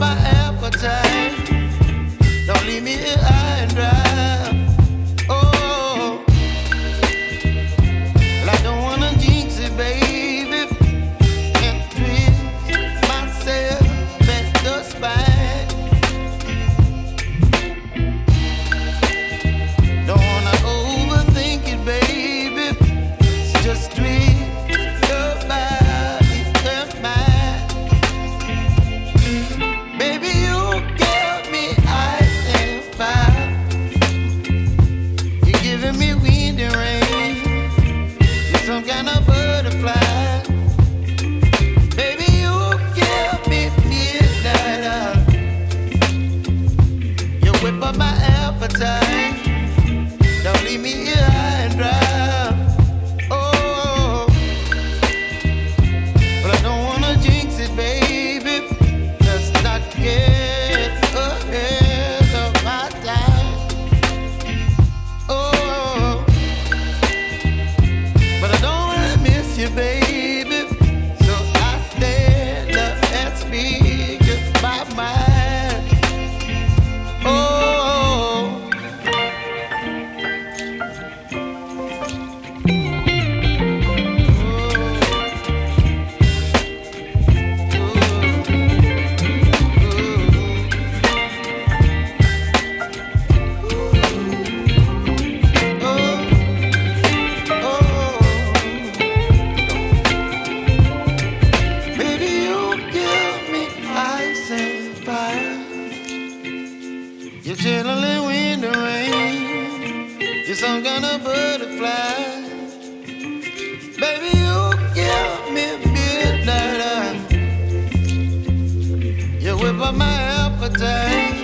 my appetite. Don't leave me here high and dry. Oh, well, I don't wanna jinx it, baby, and twist myself at the spine. Don't wanna overthink it, baby. It's just twist your body and mine. Baby, you give me ice and fire. You're giving me wind and rain. You're some kind of butterfly. Baby, you give me midnight. You whip up my appetite. Don't leave me here high and dry. Oh, but I don't wanna jinx it, baby. Let's not get ahead of my time. Oh, but I don't wanna miss you, baby. So I stand up and speak my mind. Oh. Baby, you give me ice and fire. You're chilling wind and rain. You're some kind of butterfly. Baby, you give me midnight. You whip up my appetite.